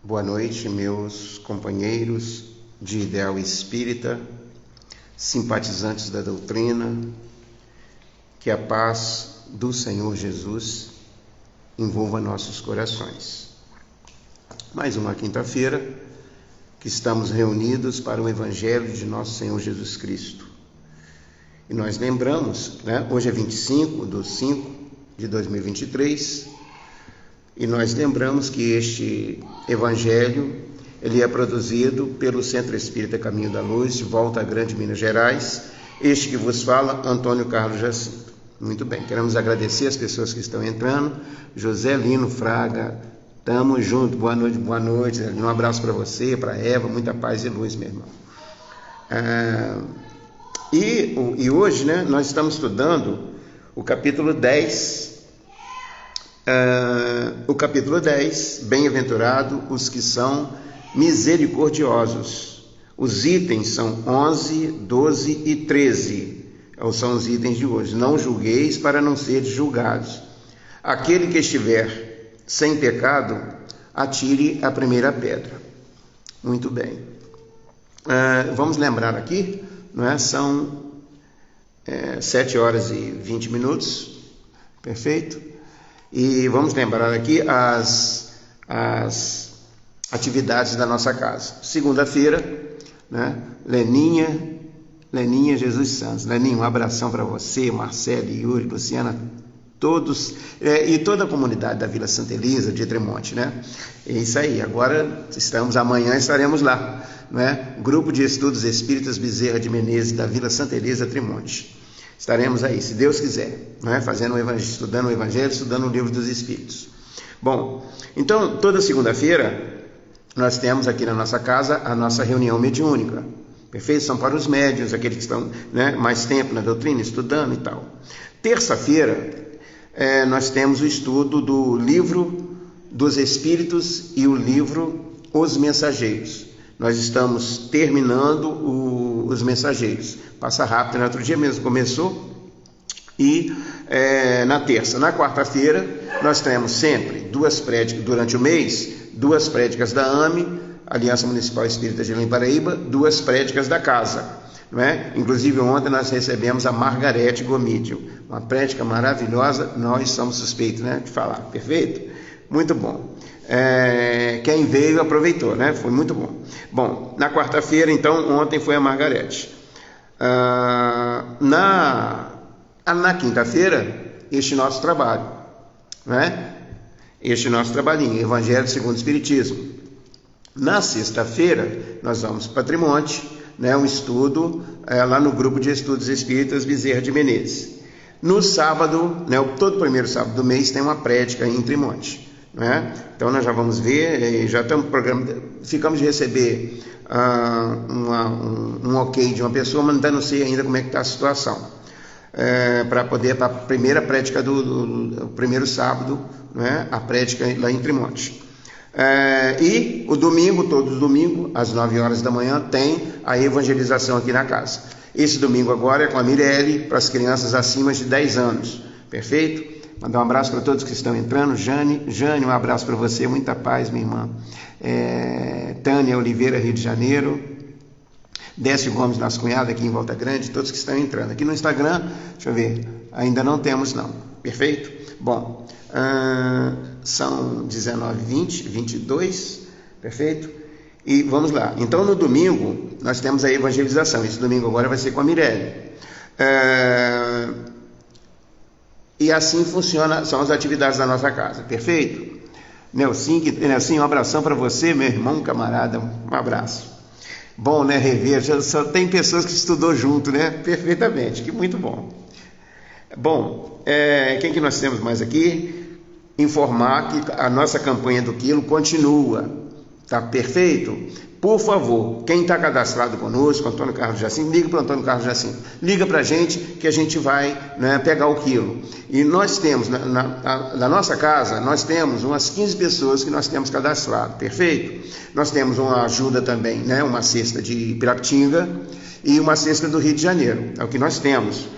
Boa noite, meus companheiros de ideal espírita, simpatizantes da doutrina. Que a paz do Senhor Jesus envolva nossos corações. Mais uma quinta-feira que estamos reunidos para o Evangelho de nosso Senhor Jesus Cristo. E nós lembramos, hoje é 25/5/2023, e nós lembramos que este Evangelho, ele é produzido pelo Centro Espírita Caminho da Luz, de Volta Grande, Minas Gerais. Este que vos fala, Antônio Carlos Jacinto. Muito bem, queremos agradecer as pessoas que estão entrando. José Lino Fraga, tamo junto, boa noite. Um abraço para você, para Eva, muita paz e luz, meu irmão. E hoje, nós estamos estudando o capítulo 10. O capítulo 10, bem-aventurado os que são misericordiosos. Os itens são 11, 12 e 13. São os itens de hoje. Não julgueis para não seres julgados. Aquele que estiver sem pecado, atire a primeira pedra. Muito bem. Vamos lembrar aqui, são 7 horas e 20 minutos. Perfeito? E vamos lembrar aqui as atividades da nossa casa. Segunda-feira, Leninha Jesus Santos. Leninha, um abração para você, Marcelo, Yuri, Luciana, todos, e toda a comunidade da Vila Santa Elisa, de Tremonte, É isso aí, agora amanhã estaremos lá, Grupo de Estudos Espíritas Bezerra de Menezes, da Vila Santa Elisa, Tremonte. Estaremos aí, se Deus quiser, fazendo estudando o Evangelho, estudando o Livro dos Espíritos. Bom, então, toda segunda-feira, nós temos aqui na nossa casa a nossa reunião mediúnica. Perfeito? São para os médiuns, aqueles que estão mais tempo na doutrina, estudando e tal. Terça-feira, nós temos o estudo do Livro dos Espíritos e o livro Os Mensageiros. Nós estamos terminando os Mensageiros. Passa rápido, no outro dia mesmo começou. E na terça, na quarta-feira, nós temos sempre duas prédicas durante o mês, duas prédicas da AME, Aliança Municipal Espírita de Paraíba, duas prédicas da casa, Inclusive ontem nós recebemos a Margarete Gomídio, uma prédica maravilhosa, nós somos suspeitos, de falar, perfeito? Muito bom. Quem veio aproveitou, Foi muito bom. Bom, na quarta-feira, então, ontem foi a Margarete. Na quinta-feira, este nosso trabalho, Este nosso trabalhinho, Evangelho segundo o Espiritismo. Na sexta-feira, nós vamos para Tremonte, um estudo lá no Grupo de Estudos Espíritas Bezerra de Menezes. No sábado, todo primeiro sábado do mês, tem uma prédica em Tremonte. Então, nós já vamos ver, já estamos programando, ficamos de receber um ok de uma pessoa, mas ainda não sei ainda como é que está a situação. Para a primeira prédica do primeiro sábado, a prédica lá em Tremonte. E o domingo, todo domingo, às 9 horas da manhã, tem a evangelização aqui na casa. Esse domingo agora é com a Mirelle, para as crianças acima de 10 anos. Perfeito? Mandar um abraço para todos que estão entrando. Jane, um abraço para você, muita paz, minha irmã. Tânia Oliveira, Rio de Janeiro. Décio Gomes, nosso cunhado, aqui em Volta Grande, todos que estão entrando. Aqui no Instagram, deixa eu ver, ainda não temos não. Perfeito? Bom, são 19h20, 22, perfeito? E vamos lá. Então, no domingo, nós temos a evangelização. Esse domingo agora vai ser com a Mirelle. E assim funciona, são as atividades da nossa casa. Perfeito? Nelson, um abração para você, meu irmão, camarada. Um abraço. Bom, rever. Só tem pessoas que estudou junto, Perfeitamente. Que muito bom. Bom, quem que nós temos mais aqui? Informar que a nossa campanha do quilo continua, tá perfeito? Por favor, quem está cadastrado conosco, Antônio Carlos Jacinto, liga para o Antônio Carlos Jacinto, liga para a gente que a gente vai pegar o quilo. E nós temos, na nossa casa, nós temos umas 15 pessoas que nós temos cadastrado, perfeito? Nós temos uma ajuda também, uma cesta de Pirapitinga e uma cesta do Rio de Janeiro, é o que nós temos.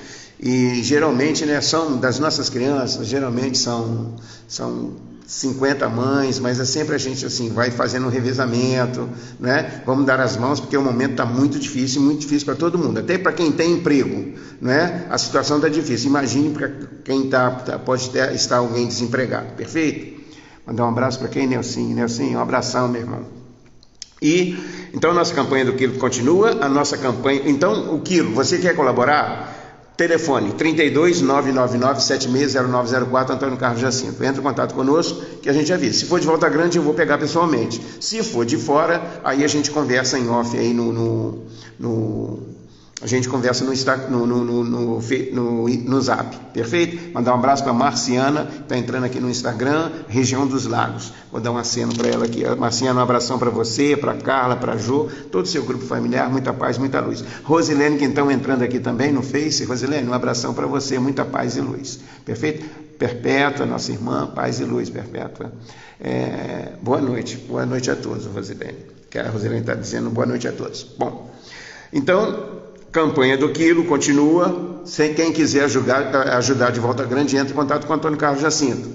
E geralmente, são das nossas crianças, geralmente são 50 mães, mas é sempre a gente assim, vai fazendo um revezamento, né? Vamos dar as mãos, porque o momento está muito difícil para todo mundo, até para quem tem emprego, né? A situação está difícil, imagine para quem pode estar alguém desempregado, perfeito? Mandar um abraço para quem, Nelson, um abração, meu irmão. E, então, a nossa campanha do quilo continua, a nossa campanha, então, o quilo, você quer colaborar? Telefone 32 999 760904, Antônio Carlos Jacinto. Entre em contato conosco que a gente avisa. Se for de Volta Grande, eu vou pegar pessoalmente. Se for de fora, aí a gente conversa em off aí a gente conversa no Zap, perfeito? Mandar um abraço para a Marciana, que está entrando aqui no Instagram, região dos Lagos. Vou dar um aceno para ela aqui. Marciana, um abração para você, para Carla, para Jô, todo o seu grupo familiar, muita paz, muita luz. Rosilene, que estão entrando aqui também no Face. Rosilene, um abração para você, muita paz e luz, perfeito? Perpétua, nossa irmã, paz e luz, Perpétua. Boa noite a todos, Rosilene. Que a Rosilene está dizendo boa noite a todos. Bom, então, campanha do quilo continua. Quem quiser ajudar de Volta Grande, entre em contato com o Antônio Carlos Jacinto.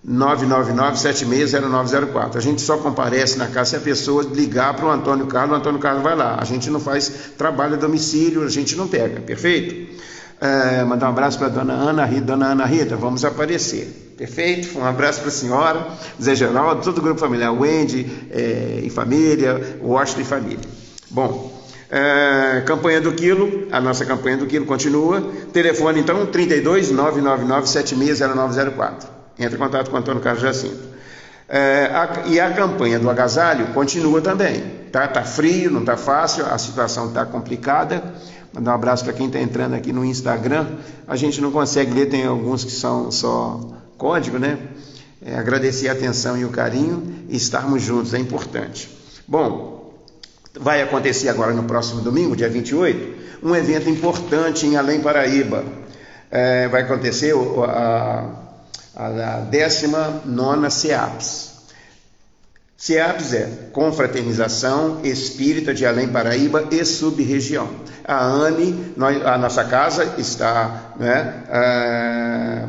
999-760904. A gente só comparece na casa se a pessoa ligar para o Antônio Carlos vai lá. A gente não faz trabalho a domicílio, a gente não pega, perfeito? Mandar um abraço para a dona Ana Rita, vamos aparecer, perfeito? Um abraço para a senhora, Zé Geraldo, todo o grupo familiar, Wendy e família, Washington e família. Bom, campanha do quilo, a nossa campanha do quilo continua. Telefone então 32 999 760904. Entre em contato com o Antônio Carlos Jacinto. E a campanha do agasalho continua também. Tá frio, não tá fácil, a situação tá complicada. Mandar um abraço para quem está entrando aqui no Instagram. A gente não consegue ler, tem alguns que são só código, né? Agradecer a atenção e o carinho e estarmos juntos, é importante. Bom, vai acontecer agora no próximo domingo, dia 28, um evento importante em Além Paraíba. Vai acontecer a 19ª CEAPS. CEAPS é Confraternização Espírita de Além Paraíba e Sub-Região. A AME, a nossa casa está, né,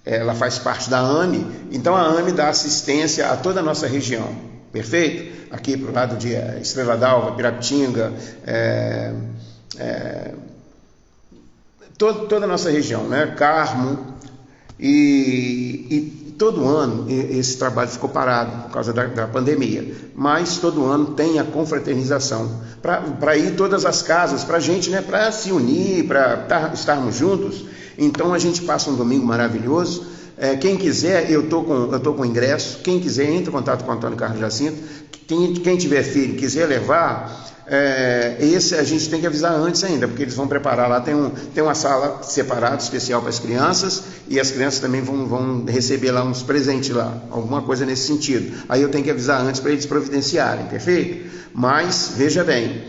ela faz parte da AME, então a AME dá assistência a toda a nossa região, perfeito? Aqui para o lado de Estrela d'Alva, Pirapitinga, toda a nossa região, né? Carmo, e todo ano esse trabalho ficou parado por causa da pandemia, mas todo ano tem a confraternização, para ir todas as casas, para a gente, né, para se unir, para estarmos juntos. Então a gente passa um domingo maravilhoso. Quem quiser, eu tô com ingresso, quem quiser entre em contato com o Antônio Carlos Jacinto. Quem tiver filho quiser levar, esse a gente tem que avisar antes ainda, porque eles vão preparar lá, tem uma sala separada, especial para as crianças, e as crianças também vão receber lá uns presentes lá, alguma coisa nesse sentido. Aí eu tenho que avisar antes para eles providenciarem, perfeito? Mas, veja bem,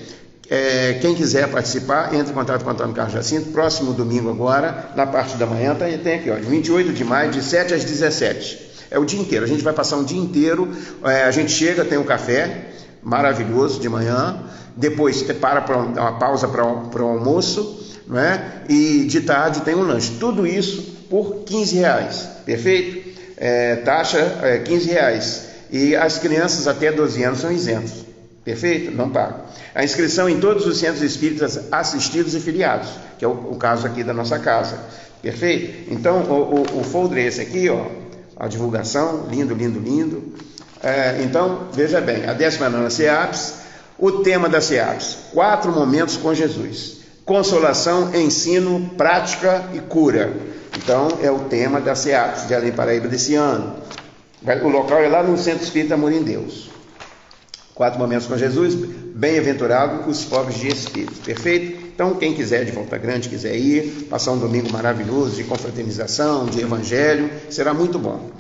quem quiser participar, entre em contato com o Antônio Carlos Jacinto. Próximo domingo agora, na parte da manhã, tem aqui, ó, 28 de maio, de 7 às 17. É o dia inteiro, a gente vai passar um dia inteiro, a gente chega, tem um café maravilhoso de manhã, depois para uma pausa para o almoço, não é? E de tarde tem um lanche. Tudo isso por R$15, perfeito? Taxa R$15. E as crianças até 12 anos são isentos, perfeito? Não pagam. A inscrição em todos os centros espíritas assistidos e filiados, que é o caso aqui da nossa casa, perfeito? Então, o folder é esse aqui, ó, a divulgação, lindo. Então, veja bem, a 19ª CEAPS, o tema da CEAPS, 4 momentos com Jesus, consolação, ensino, prática e cura. Então, é o tema da CEAPS de Além Paraíba desse ano. O local é lá no Centro Espírita Amor em Deus. 4 momentos com Jesus, bem-aventurado os pobres de espírito, perfeito? Então, quem quiser de Volta Grande, quiser ir, passar um domingo maravilhoso de confraternização, de evangelho, será muito bom.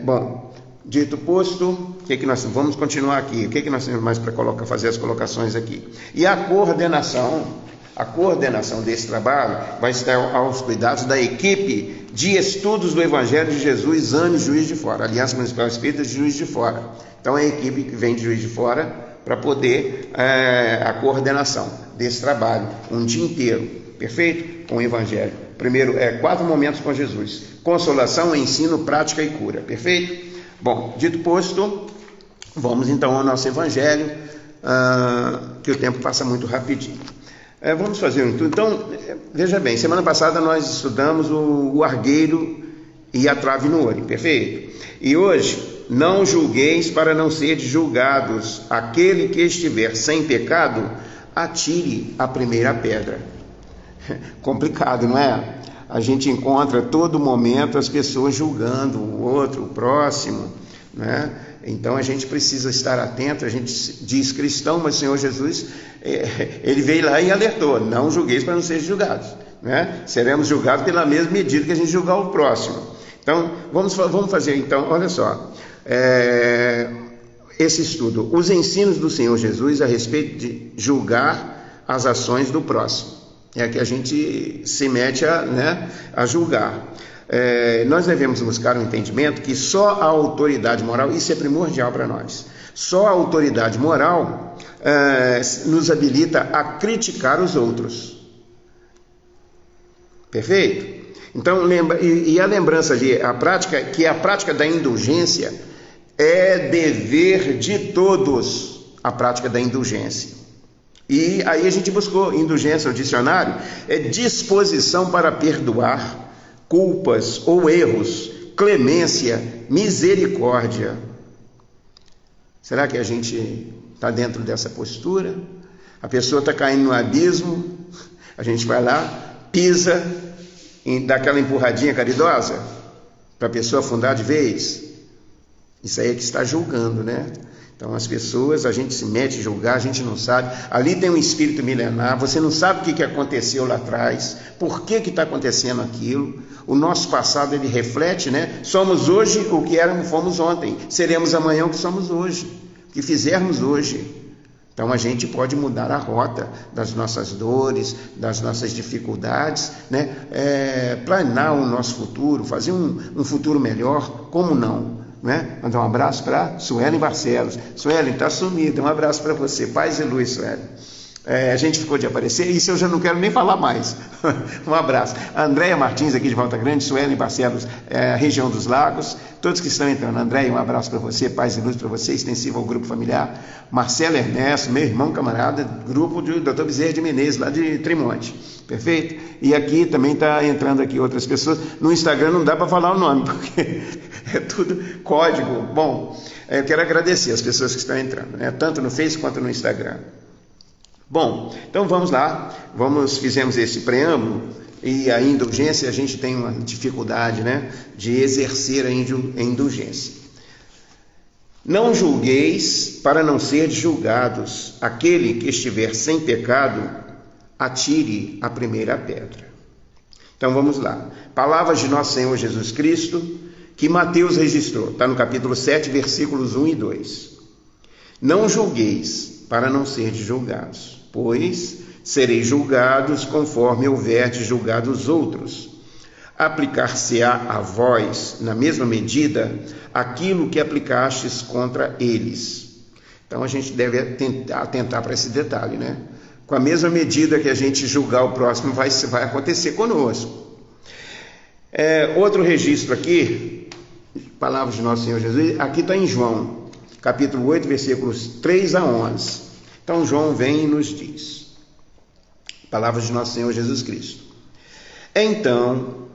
Bom, dito posto, o que nós vamos continuar aqui? O que nós temos mais para fazer as colocações aqui? E a coordenação desse trabalho vai estar aos cuidados da equipe de estudos do Evangelho de Jesus, AME Juiz de Fora, Aliança Municipal Espírita de Juiz de Fora. Então, é a equipe que vem de Juiz de Fora para poder a coordenação desse trabalho, um dia inteiro, perfeito? Com o Evangelho. primeiro 4 momentos com Jesus: consolação, ensino, prática e cura. Perfeito? Bom, dito posto, vamos então ao nosso evangelho, que o tempo passa muito rapidinho. Vamos fazer um estudo. Então, veja bem, semana passada nós estudamos o argueiro e a trave no olho, perfeito? E hoje, não julgueis para não seres julgados. Aquele que estiver sem pecado, atire a primeira pedra. Complicado, não é? A gente encontra a todo momento as pessoas julgando o outro, o próximo, né? Então a gente precisa estar atento. A gente diz cristão, mas o Senhor Jesus, ele veio lá e alertou: não julgueis para não seres julgados, né? Seremos julgados pela mesma medida que a gente julgar o próximo. Então vamos fazer, então, olha só, esse estudo, os ensinos do Senhor Jesus a respeito de julgar as ações do próximo. É que a gente se mete a julgar. Nós devemos buscar um entendimento que só a autoridade moral, isso é primordial para nós, só a autoridade moral nos habilita a criticar os outros. Perfeito? Então, a lembrança a prática da indulgência é dever de todos, a prática da indulgência. E aí a gente buscou indulgência no dicionário, é disposição para perdoar culpas ou erros, clemência, misericórdia. Será que a gente está dentro dessa postura? A pessoa está caindo no abismo, a gente vai lá, pisa, dá aquela empurradinha caridosa para a pessoa afundar de vez. Isso aí é que está julgando, né? Então as pessoas, a gente se mete a julgar, a gente não sabe. Ali tem um espírito milenar, você não sabe o que aconteceu lá atrás, por que está acontecendo aquilo. O nosso passado, ele reflete, né? Somos hoje o que fomos ontem, seremos amanhã o que somos hoje, o que fizermos hoje. Então a gente pode mudar a rota das nossas dores, das nossas dificuldades, né? Planear o nosso futuro, fazer um futuro melhor, como não? Né? Mandar um abraço para Suelen Barcelos. Suelen, está sumida, um abraço para você, paz e luz, Suelen. A gente ficou de aparecer, isso eu já não quero nem falar mais. Um abraço. Andréia Martins, aqui de Volta Grande, Suelen Barcelos, região dos Lagos, todos que estão entrando. Andréia, um abraço para você, paz e luz para você, extensivo ao grupo familiar. Marcelo Ernesto, meu irmão camarada, grupo do Dr. Bezerra de Menezes, lá de Trimonte. Perfeito? E aqui também está entrando aqui outras pessoas. No Instagram não dá para falar o nome, porque é tudo código. Bom, eu quero agradecer as pessoas que estão entrando, né? Tanto no Facebook quanto no Instagram. Bom, então vamos lá, fizemos esse preâmbulo, e a indulgência, a gente tem uma dificuldade, né, de exercer a indulgência. Não julgueis para não seres julgados. Aquele que estiver sem pecado, atire a primeira pedra. Então vamos lá. Palavras de nosso Senhor Jesus Cristo, que Mateus registrou, está no capítulo 7, versículos 1 e 2. Não julgueis para não seres julgados, pois sereis julgados conforme houverdes julgado os outros. Aplicar-se-á a vós, na mesma medida, aquilo que aplicastes contra eles. Então a gente deve atentar para esse detalhe, né? Com a mesma medida que a gente julgar o próximo, vai acontecer conosco. Outro registro aqui, palavras de nosso Senhor Jesus, aqui está em João, capítulo 8, versículos 3 a 11. Então João vem e nos diz, palavras de nosso Senhor Jesus Cristo. Então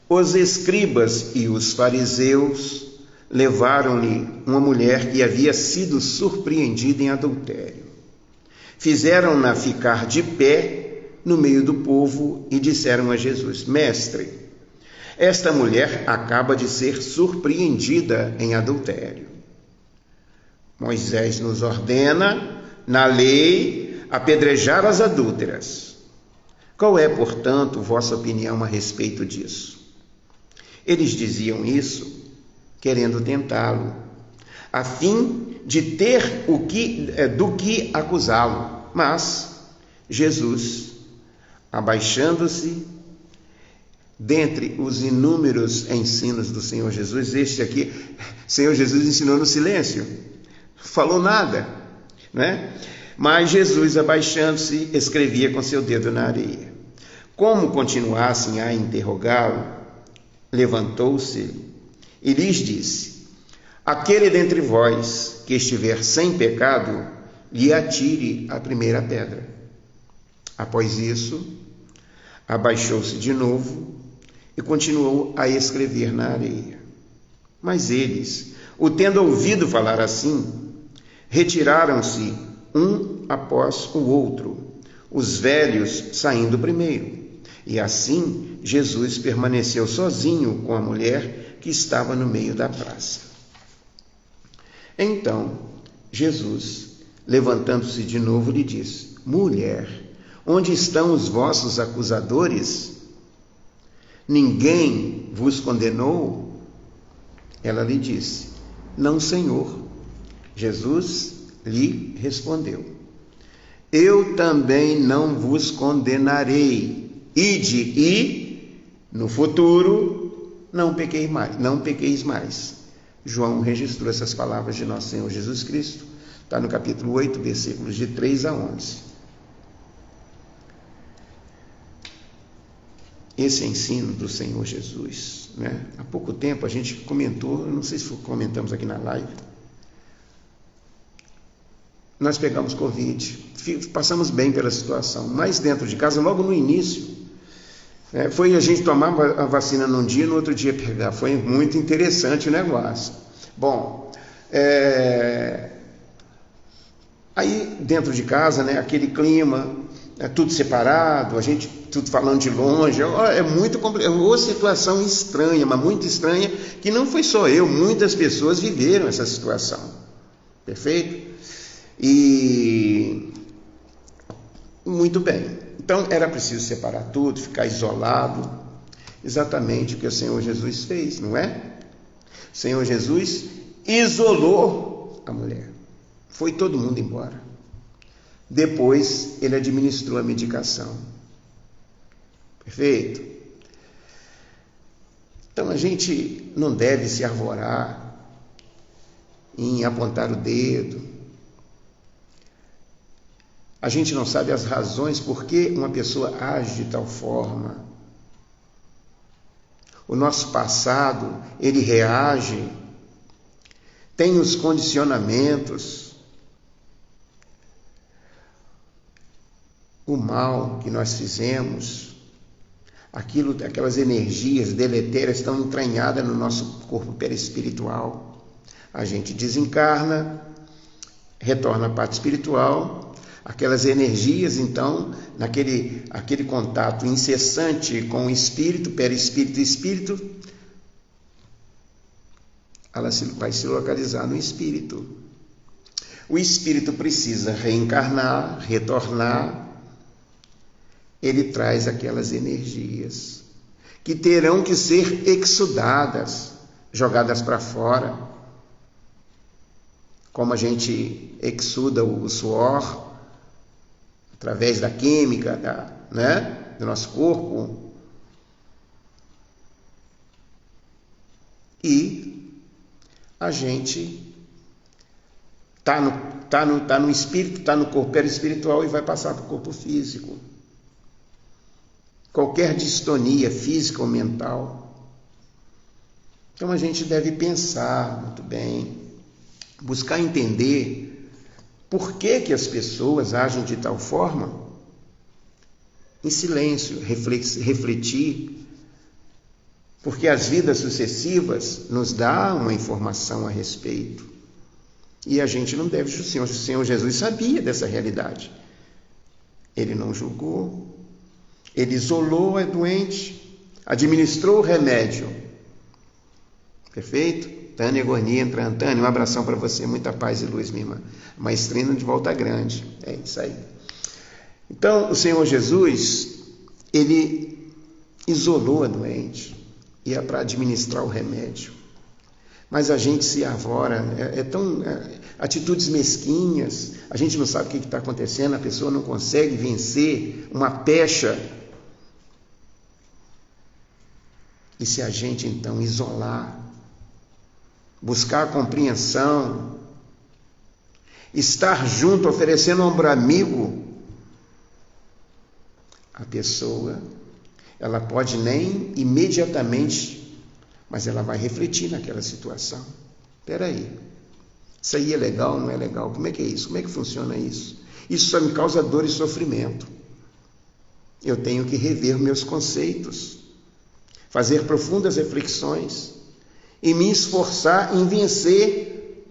os escribas e os fariseus levaram-lhe uma mulher que havia sido surpreendida em adultério. Fizeram-na ficar de pé no meio do povo e disseram a Jesus: Mestre, esta mulher acaba de ser surpreendida em adultério. Moisés nos ordena, na lei, apedrejar as adúlteras. Qual é, portanto, vossa opinião a respeito disso? Eles diziam isso querendo tentá-lo, a fim de ter do que acusá-lo. Mas Jesus, abaixando-se, dentre os inúmeros ensinos do Senhor Jesus, este aqui, Senhor Jesus ensinou no silêncio, falou nada, né? Mas Jesus, abaixando-se, escrevia com seu dedo na areia. Como continuassem a interrogá-lo, levantou-se e lhes disse: aquele dentre vós que estiver sem pecado, lhe atire a primeira pedra. Após isso, abaixou-se de novo e continuou a escrever na areia. Mas eles, o tendo ouvido falar assim, retiraram-se um após o outro, os velhos saindo primeiro. E assim Jesus permaneceu sozinho com a mulher que estava no meio da praça. Então Jesus, levantando-se de novo, lhe disse: mulher, onde estão os vossos acusadores? Ninguém vos condenou? Ela lhe disse: não, Senhor. Jesus lhe respondeu: eu também não vos condenarei. Ide e, no futuro, não pequeis mais. João registrou essas palavras de nosso Senhor Jesus Cristo. Está no capítulo 8, versículos de 3 a 11. Esse ensino do Senhor Jesus, né? Há pouco tempo a gente comentou, não sei se comentamos aqui na live, nós pegamos Covid, passamos bem pela situação, mas dentro de casa, logo no início, foi a gente tomar a vacina num dia, no outro dia pegar. Foi muito interessante o negócio. Bom, aí dentro de casa, né, aquele clima, tudo separado, a gente tudo falando de longe, é muito complicado, uma situação estranha, mas muito estranha, que não foi só eu, muitas pessoas viveram essa situação. Perfeito? E muito bem. Então era preciso separar tudo, ficar isolado, exatamente o que o Senhor Jesus fez, não é? O Senhor Jesus isolou a mulher, foi todo mundo embora. Depois ele administrou a medicação. Perfeito? Então a gente não deve se arvorar em apontar o dedo. A gente não sabe as razões por que uma pessoa age de tal forma. O nosso passado, ele reage, tem os condicionamentos. O mal que nós fizemos, aquelas energias deletérias estão entranhadas no nosso corpo perispiritual. A gente desencarna, retorna à parte espiritual. Aquelas energias, então, aquele contato incessante com o espírito, perispírito e espírito, ela vai se localizar no espírito. O espírito precisa reencarnar, retornar. Ele traz aquelas energias que terão que ser exudadas, jogadas para fora. Como a gente exuda o suor, através da química, do nosso corpo. E a gente está no espírito, está no corpo perispiritual e vai passar para o corpo físico. Qualquer distonia física ou mental. Então a gente deve pensar muito bem, buscar entender por que as pessoas agem de tal forma? Em silêncio, refletir, porque as vidas sucessivas nos dão uma informação a respeito. E a gente não deve, o Senhor Jesus sabia dessa realidade. Ele não julgou, ele isolou a doente, administrou o remédio. Perfeito? Tânia Gorni entrando. Tânia, um abração para você, muita paz e luz, minha irmã. Maestrina de Volta Grande, é isso aí. Então, o Senhor Jesus, ele isolou a doente, ia para administrar o remédio. Mas a gente se arvora, atitudes mesquinhas, a gente não sabe o que está acontecendo, a pessoa não consegue vencer uma pecha. E se a gente, então, isolar, buscar a compreensão, estar junto, oferecendo ombro amigo, a pessoa ela pode nem imediatamente, mas ela vai refletir naquela situação. Espera aí, isso aí é legal, não é legal? Como é que é isso? Como é que funciona isso? Isso só me causa dor e sofrimento. Eu tenho que rever meus conceitos, fazer profundas reflexões e me esforçar em vencer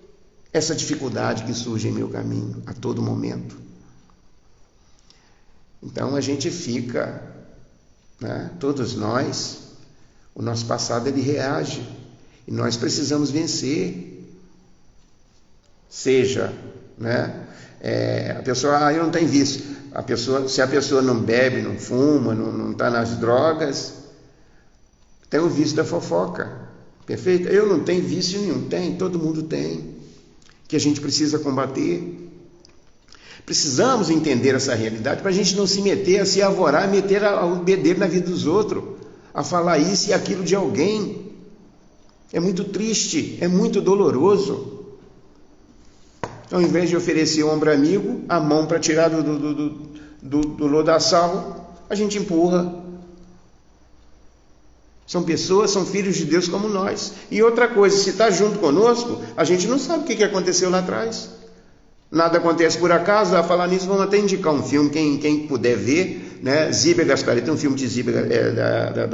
essa dificuldade que surge em meu caminho a todo momento. Então a gente fica, né, todos nós, o nosso passado ele reage e nós precisamos vencer. Seja, né, a pessoa, eu não tenho vício. Se a pessoa não bebe, não fuma, não está nas drogas, tem o vício da fofoca. Perfeito? Eu não tenho vício nenhum. Tem, todo mundo tem. Que a gente precisa combater. Precisamos entender essa realidade para a gente não se meter, a se arvorar, a meter o bedelho na vida dos outros, a falar isso e aquilo de alguém. É muito triste, é muito doloroso. Ao invés de oferecer o ombro amigo, a mão para tirar do lodaçal, a gente empurra. São pessoas, são filhos de Deus como nós. E outra coisa, se está junto conosco, a gente não sabe o que aconteceu lá atrás. Nada acontece por acaso. A falar nisso, vamos até indicar um filme, quem puder ver, né? Ziba Gasparito, tem um filme de Ziba,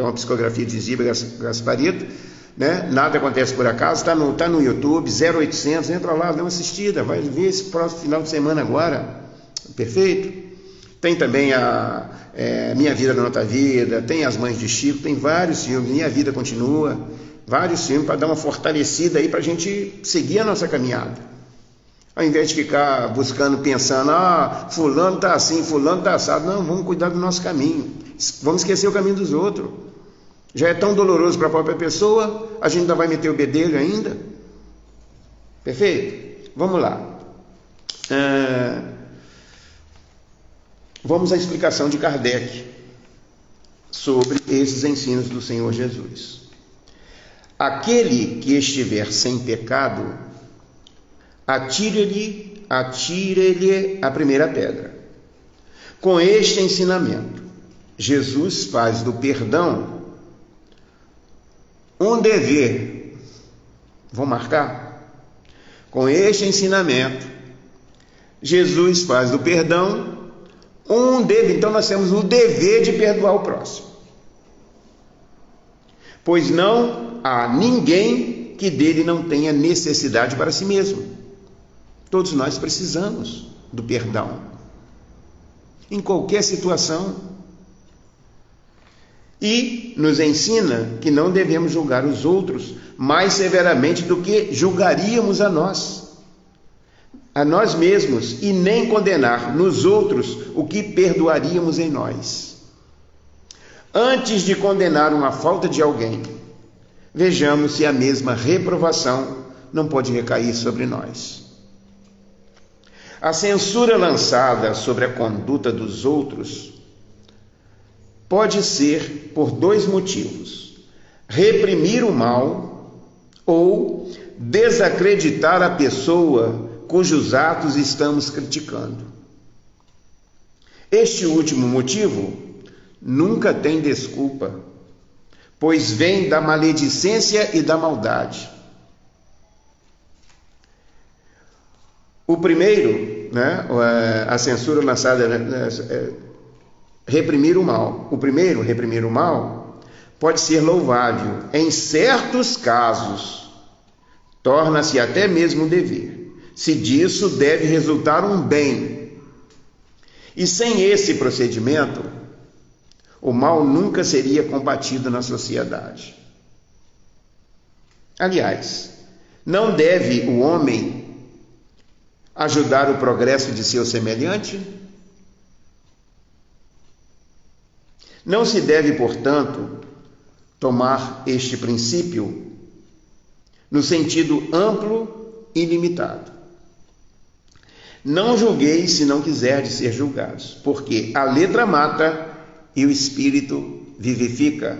uma psicografia de Ziba Gasparito, né? Nada acontece por acaso, está no YouTube, 0800, entra lá, dá uma assistida, vai ver esse próximo final de semana agora, perfeito? Tem também a Minha Vida na Outra Vida, tem As Mães de Chico, tem vários filmes, Minha Vida Continua, vários filmes para dar uma fortalecida aí para a gente seguir a nossa caminhada. Ao invés de ficar buscando, pensando, fulano está assim, fulano está assado, não, vamos cuidar do nosso caminho, vamos esquecer o caminho dos outros. Já é tão doloroso para a própria pessoa, a gente ainda vai meter o bedelho ainda. Perfeito? Vamos lá. Vamos à explicação de Kardec sobre esses ensinos do Senhor Jesus. Aquele que estiver sem pecado, atire-lhe a primeira pedra. Com este ensinamento, Jesus faz do perdão um dever. Vou marcar? Com este ensinamento, Jesus faz do perdão um dever. Então nós temos o dever de perdoar o próximo. Pois não há ninguém que dele não tenha necessidade para si mesmo. Todos nós precisamos do perdão. Em qualquer situação. E nos ensina que não devemos julgar os outros mais severamente do que julgaríamos a nós mesmos, e nem condenar nos outros o que perdoaríamos em nós. Antes de condenar uma falta de alguém, vejamos se a mesma reprovação não pode recair sobre nós. A censura lançada sobre a conduta dos outros pode ser por dois motivos: reprimir o mal ou desacreditar a pessoa cujos atos estamos criticando. Este último motivo nunca tem desculpa, pois vem da maledicência e da maldade. O primeiro, né, a censura lançada, reprimir o mal. O primeiro, reprimir o mal, pode ser louvável. Em certos casos, torna-se até mesmo um dever, se disso deve resultar um bem. E sem esse procedimento, o mal nunca seria combatido na sociedade. Aliás, não deve o homem ajudar o progresso de seu semelhante? Não se deve, portanto, tomar este princípio no sentido amplo e limitado. Não julgueis se não quiserdes ser julgados, porque a letra mata e o espírito vivifica.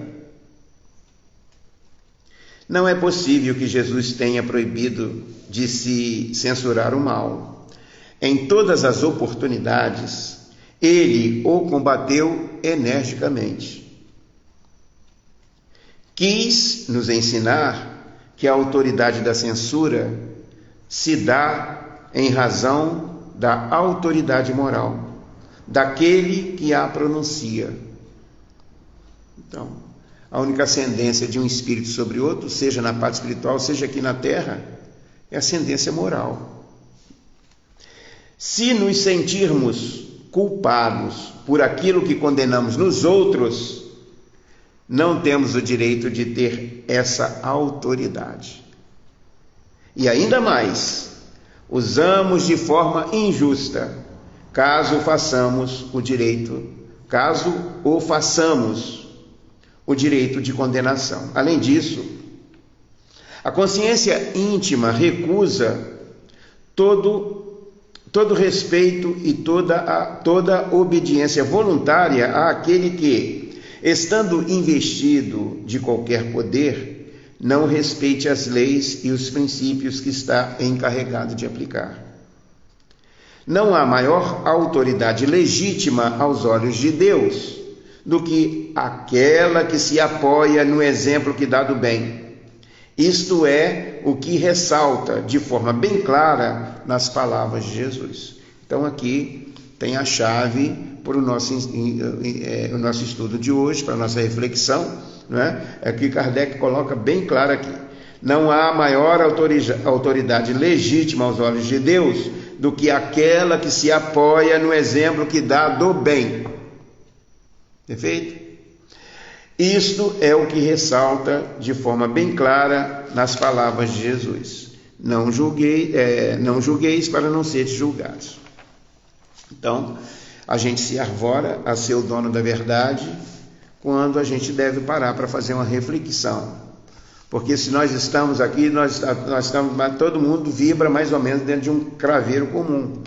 Não é possível que Jesus tenha proibido de se censurar o mal. Em todas as oportunidades, ele o combateu energicamente. quis nos ensinar que a autoridade da censura se dá em razão da autoridade moral daquele que a pronuncia. Então, a única ascendência de um espírito sobre outro, seja na parte espiritual, seja aqui na terra, é a ascendência moral. Se nos sentirmos culpados por aquilo que condenamos nos outros, não temos o direito de ter essa autoridade. E ainda mais, usamos de forma injusta, caso o façamos o direito de condenação. Além disso, a consciência íntima recusa todo respeito e toda obediência voluntária àquele que, estando investido de qualquer poder, não respeite as leis e os princípios que está encarregado de aplicar. Não há maior autoridade legítima aos olhos de Deus do que aquela que se apoia no exemplo que dá do bem. Isto é o que ressalta de forma bem clara nas palavras de Jesus. Então aqui tem a chave para o nosso estudo de hoje, para a nossa reflexão, não é? É que Kardec coloca bem claro aqui. Não há maior autoridade legítima aos olhos de Deus do que aquela que se apoia no exemplo que dá do bem. Perfeito? Isto é o que ressalta de forma bem clara nas palavras de Jesus. Não julgueis para não seres julgados. Então, a gente se arvora a ser o dono da verdade quando a gente deve parar para fazer uma reflexão. Porque se nós estamos aqui, nós estamos, todo mundo vibra mais ou menos dentro de um craveiro comum.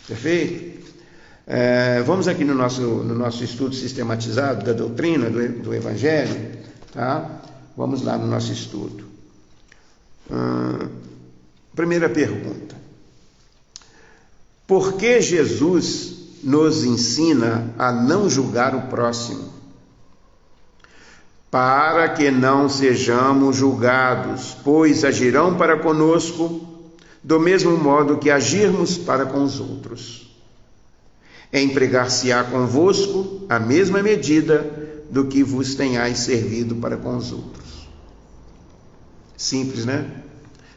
Perfeito? Vamos aqui no nosso estudo sistematizado da doutrina do Evangelho, tá? Vamos lá no nosso estudo. Primeira pergunta: por que Jesus nos ensina a não julgar o próximo? Para que não sejamos julgados, pois agirão para conosco do mesmo modo que agirmos para com os outros. Empregar-se-á convosco a mesma medida do que vos tenhais servido para com os outros. Simples, né?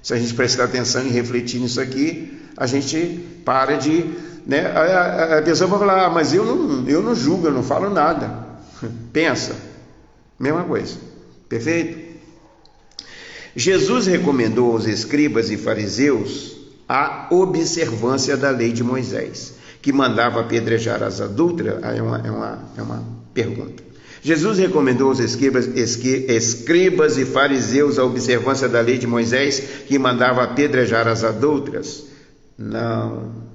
Se a gente prestar atenção e refletir nisso aqui, a gente para de... né? A pessoa vai falar, mas eu não julgo, eu não falo nada. Pensa. Mesma coisa. Perfeito? Jesus recomendou aos escribas e fariseus a observância da lei de Moisés, que mandava apedrejar as adúlteras. É uma pergunta. Jesus recomendou aos escribas e fariseus a observância da lei de Moisés, que mandava apedrejar as adúlteras? Não.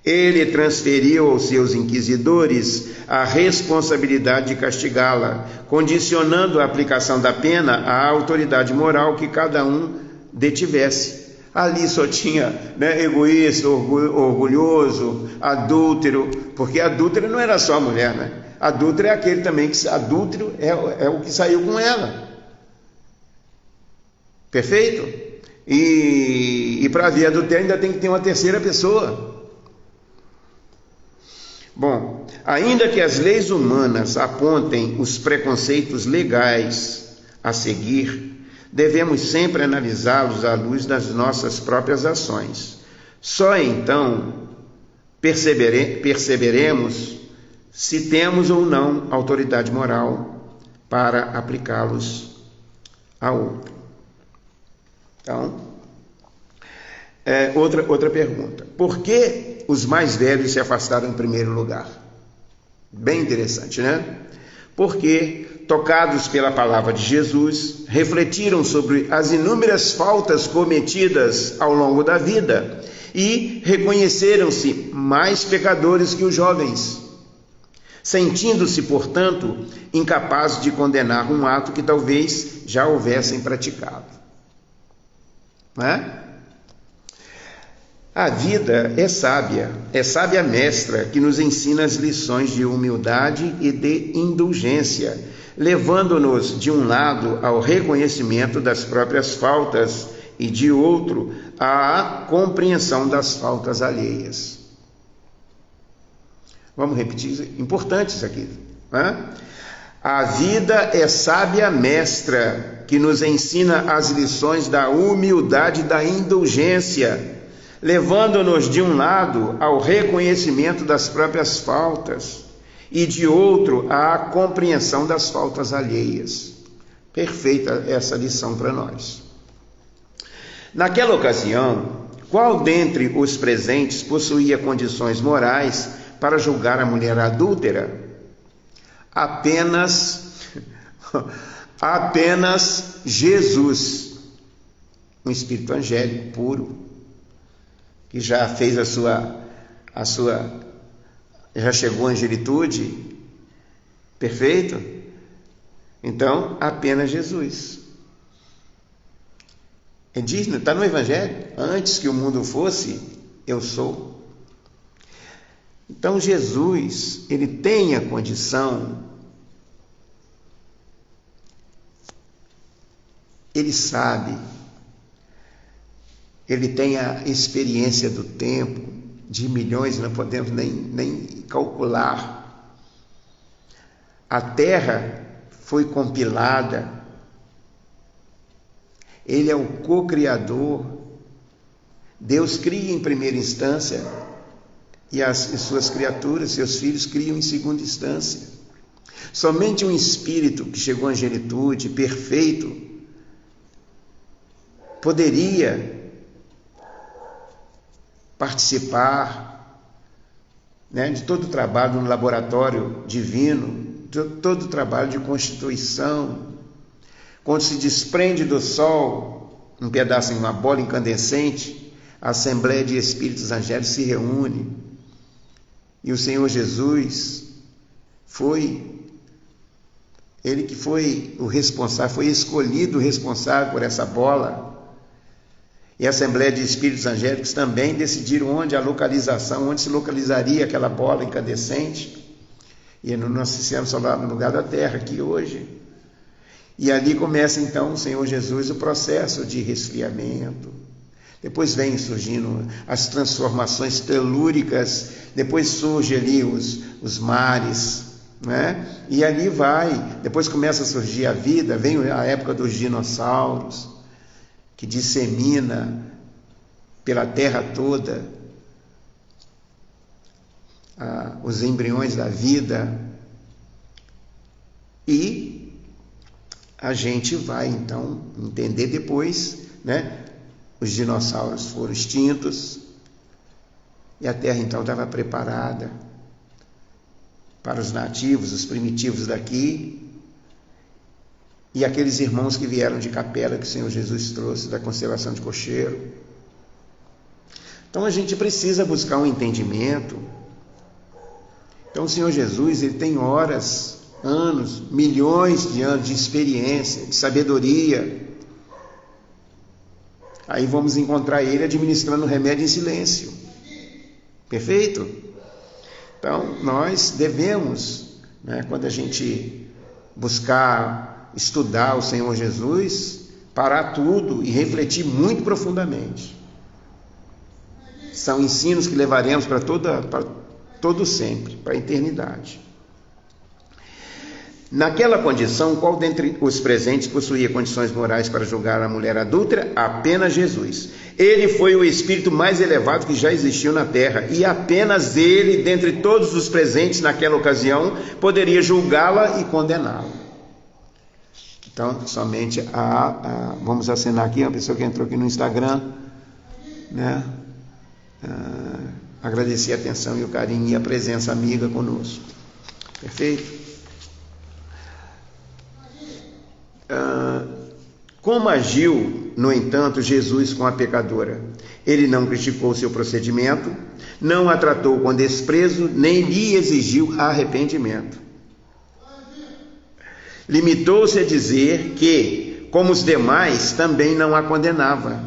Ele transferiu aos seus inquisidores a responsabilidade de castigá-la, condicionando a aplicação da pena à autoridade moral que cada um detivesse. Ali só tinha, né, egoísta, orgulhoso, adúltero, porque adúltero não era só a mulher, né? Adúltero é aquele também que... adúltero é o que saiu com ela. Perfeito? E para haver adultério ainda tem que ter uma terceira pessoa. Bom, ainda que as leis humanas apontem os preconceitos legais a seguir, devemos sempre analisá-los à luz das nossas próprias ações. Só então perceberemos se temos ou não autoridade moral para aplicá-los a outro. Então, outra pergunta. Por que os mais velhos se afastaram em primeiro lugar? Bem interessante, né? Porque, tocados pela palavra de Jesus, refletiram sobre as inúmeras faltas cometidas ao longo da vida e reconheceram-se mais pecadores que os jovens, sentindo-se, portanto, incapazes de condenar um ato que talvez já houvessem praticado. Não é? A vida é sábia mestra que nos ensina as lições de humildade e de indulgência, levando-nos de um lado ao reconhecimento das próprias faltas e de outro à compreensão das faltas alheias. Vamos repetir, importante isso aqui, né? A vida é sábia mestra que nos ensina as lições da humildade e da indulgência, levando-nos de um lado ao reconhecimento das próprias faltas e de outro à compreensão das faltas alheias. Perfeita essa lição para nós. Naquela ocasião, qual dentre os presentes possuía condições morais para julgar a mulher adúltera? Apenas Jesus, um espírito angélico puro, que já fez já chegou à angelitude, perfeito? Então, apenas Jesus. Ele diz, está no Evangelho, antes que o mundo fosse, eu sou. Então Jesus, ele tem a condição, ele sabe, ele tem a experiência do tempo, de milhões, não podemos nem calcular. A terra foi compilada, ele é o co-criador, Deus cria em primeira instância, e suas criaturas, seus filhos, criam em segunda instância. Somente um espírito que chegou à angelitude, perfeito, poderia participar, né, de todo o trabalho no laboratório divino, de todo o trabalho de constituição. Quando se desprende do sol um pedaço de uma bola incandescente, a Assembleia de Espíritos Angélicos se reúne. E o Senhor Jesus ele que foi o responsável, foi escolhido o responsável por essa bola. E a Assembleia de Espíritos Angélicos também decidiram onde se localizaria aquela bola incandescente. E nós fizemos lá no lugar da Terra, aqui hoje. E ali começa então o Senhor Jesus o processo de resfriamento. Depois vem surgindo as transformações telúricas, depois surge ali os mares, né? E ali depois começa a surgir a vida, vem a época dos dinossauros, que dissemina pela terra toda os embriões da vida, e a gente vai então entender depois, né? Os dinossauros foram extintos e a Terra então estava preparada para os nativos, os primitivos daqui, e aqueles irmãos que vieram de Capela, que o Senhor Jesus trouxe da constelação de Cocheiro. Então a gente precisa buscar um entendimento. Então o Senhor Jesus, ele tem horas, anos, milhões de anos de experiência, de sabedoria. Aí vamos encontrar ele administrando remédio em silêncio. Perfeito? Então, nós devemos, né, quando a gente buscar estudar o Senhor Jesus, parar tudo e refletir muito profundamente. São ensinos que levaremos para todo sempre, para a eternidade. Naquela condição, qual dentre os presentes possuía condições morais para julgar a mulher adúltera? Apenas Jesus. Ele foi o espírito mais elevado que já existiu na terra, e apenas ele, dentre todos os presentes naquela ocasião, poderia julgá-la e condená-la. Então, somente vamos assinar aqui, uma pessoa que entrou aqui no Instagram, né? Agradecer a atenção e o carinho e a presença amiga conosco. Perfeito? Como agiu, no entanto, Jesus com a pecadora? Ele não criticou seu procedimento, não a tratou com desprezo, nem lhe exigiu arrependimento. Limitou-se a dizer que, como os demais, também não a condenava,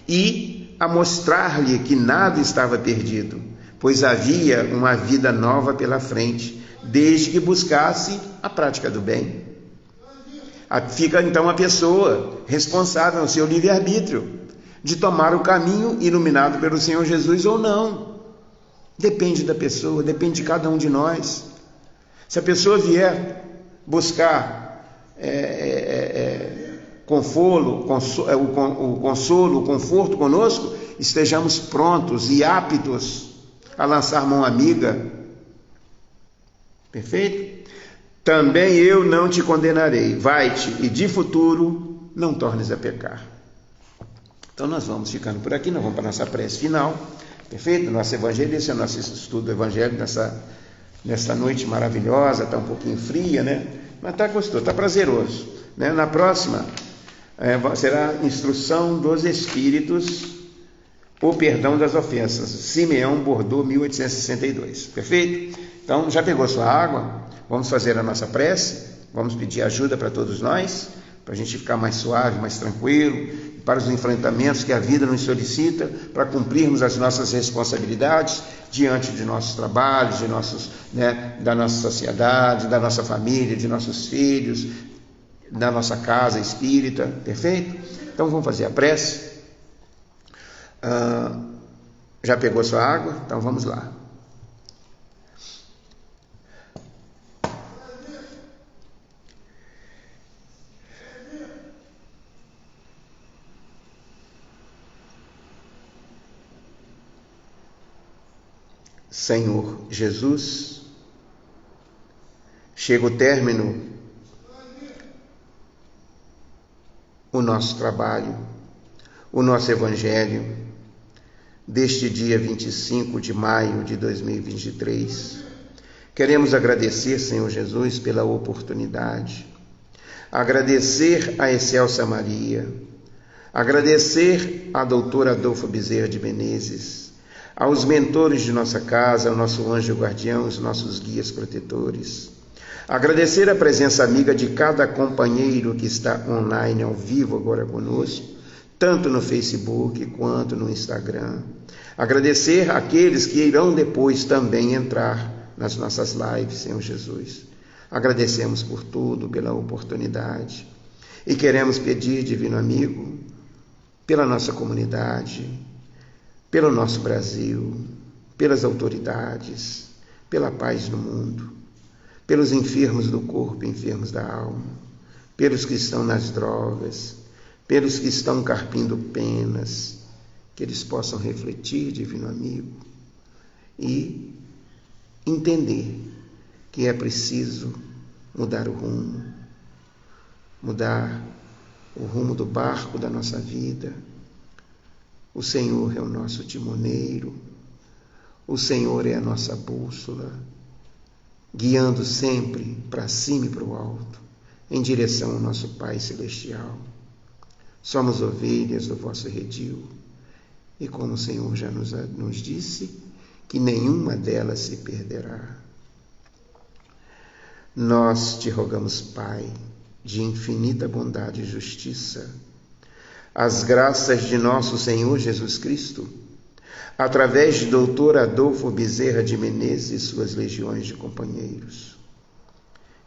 e a mostrar-lhe que nada estava perdido, pois havia uma vida nova pela frente, desde que buscasse a prática do bem. Fica então a pessoa responsável no seu livre-arbítrio de tomar o caminho iluminado pelo Senhor Jesus ou não. Depende da pessoa, depende de cada um de nós. Se a pessoa vier buscar consolo, o conforto conosco, estejamos prontos e aptos a lançar mão amiga. Perfeito? Também eu não te condenarei. Vai-te e de futuro não tornes a pecar. Então nós vamos ficando por aqui, nós vamos para a nossa prece final. Perfeito? Nosso evangelho, esse é o nosso estudo do evangelho nessa noite maravilhosa, está um pouquinho fria, né? Mas está gostoso, está prazeroso, né? Na próxima será instrução dos Espíritos, o perdão das ofensas, Simeão Bordeaux, 1862, perfeito? Então, já pegou sua água? Vamos fazer a nossa prece, vamos pedir ajuda para todos nós, para a gente ficar mais suave, mais tranquilo, para os enfrentamentos que a vida nos solicita, para cumprirmos as nossas responsabilidades diante de nossos trabalhos, da nossa sociedade, da nossa família, de nossos filhos, da nossa casa espírita, perfeito? Então vamos fazer a prece. Já pegou sua água? Então vamos lá. Senhor Jesus, chega o término o nosso trabalho, o nosso evangelho, deste dia 25 de maio de 2023. Queremos agradecer, Senhor Jesus, pela oportunidade, agradecer a Excelsa Maria, agradecer a doutora Adolfo Bezerra de Menezes, aos mentores de nossa casa, ao nosso anjo guardião, os nossos guias protetores. Agradecer a presença amiga de cada companheiro que está online, ao vivo agora conosco, tanto no Facebook quanto no Instagram. Agradecer àqueles que irão depois também entrar nas nossas lives, Senhor Jesus. Agradecemos por tudo, pela oportunidade. E queremos pedir, divino amigo, pela nossa comunidade, pelo nosso Brasil, pelas autoridades, pela paz no mundo, pelos enfermos do corpo e enfermos da alma, pelos que estão nas drogas, pelos que estão carpindo penas, que eles possam refletir, divino amigo, e entender que é preciso mudar o rumo do barco da nossa vida. O Senhor é o nosso timoneiro, o Senhor é a nossa bússola, guiando sempre para cima e para o alto, em direção ao nosso Pai Celestial. Somos ovelhas do vosso redil, e como o Senhor já nos disse, que nenhuma delas se perderá. Nós te rogamos, Pai, de infinita bondade e justiça, as graças de nosso Senhor Jesus Cristo, através de doutor Adolfo Bezerra de Menezes e suas legiões de companheiros.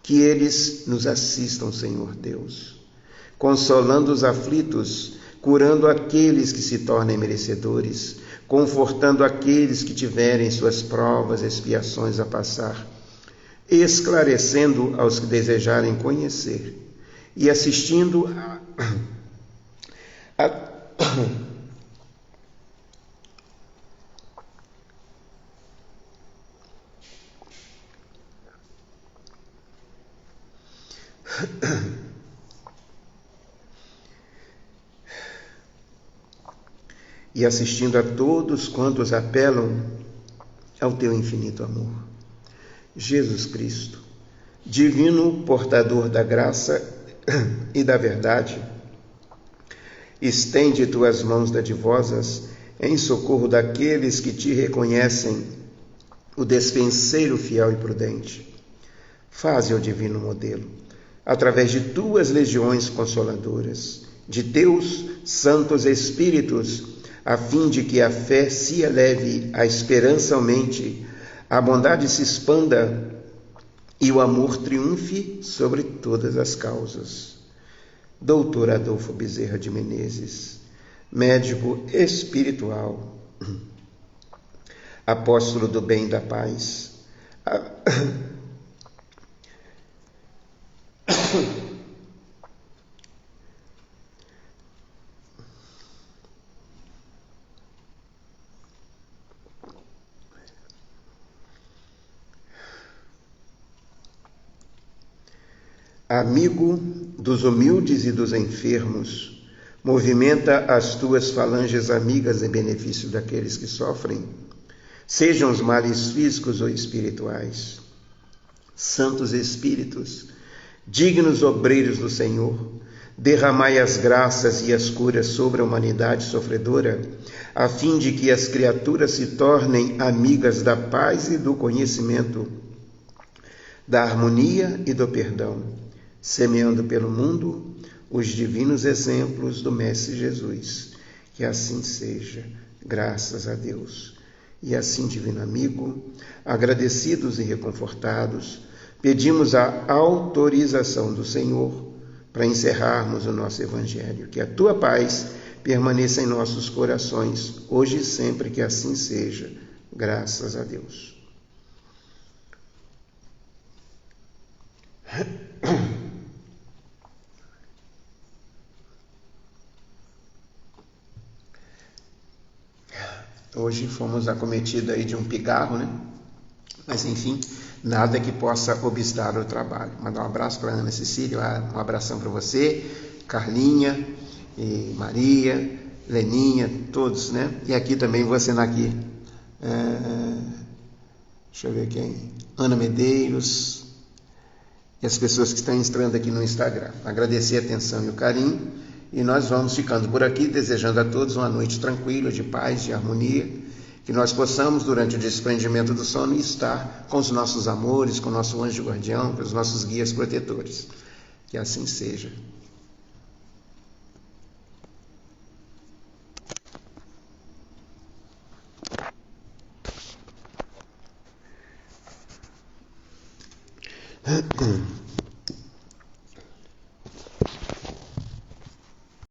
Que eles nos assistam, Senhor Deus, consolando os aflitos, curando aqueles que se tornem merecedores, confortando aqueles que tiverem suas provas, expiações a passar, esclarecendo aos que desejarem conhecer e assistindo a todos quantos apelam ao teu infinito amor. Jesus Cristo, divino portador da graça e da verdade, estende tuas mãos dadivosas em socorro daqueles que te reconhecem o despenseiro fiel e prudente. Faze o divino modelo, através de tuas legiões consoladoras, de teus santos espíritos, a fim de que a fé se eleve, a esperança aumente, a bondade se expanda e o amor triunfe sobre todas as causas. Dr. Adolfo Bezerra de Menezes, médico espiritual, apóstolo do bem e da paz, amigo dos humildes e dos enfermos, movimenta as tuas falanges amigas em benefício daqueles que sofrem, sejam os males físicos ou espirituais. Santos Espíritos, dignos obreiros do Senhor, derramai as graças e as curas sobre a humanidade sofredora, a fim de que as criaturas se tornem amigas da paz e do conhecimento, da harmonia e do perdão, semeando pelo mundo os divinos exemplos do Mestre Jesus. Que assim seja, graças a Deus. E assim, divino amigo, agradecidos e reconfortados, pedimos a autorização do Senhor para encerrarmos o nosso Evangelho. Que a tua paz permaneça em nossos corações, hoje e sempre, que assim seja, graças a Deus. Hoje fomos acometidos aí de um pigarro, né? Mas enfim, nada que possa obstar o trabalho. Mandar um abraço para a Ana Cecília, um abração para você, Carlinha, e Maria, Leninha, todos, né? E aqui também vou assinar aqui. Deixa eu ver quem. Ana Medeiros e as pessoas que estão entrando aqui no Instagram. Agradecer a atenção e o carinho. E nós vamos ficando por aqui, desejando a todos uma noite tranquila, de paz, de harmonia, que nós possamos, durante o desprendimento do sono, estar com os nossos amores, com o nosso anjo guardião, com os nossos guias protetores. Que assim seja.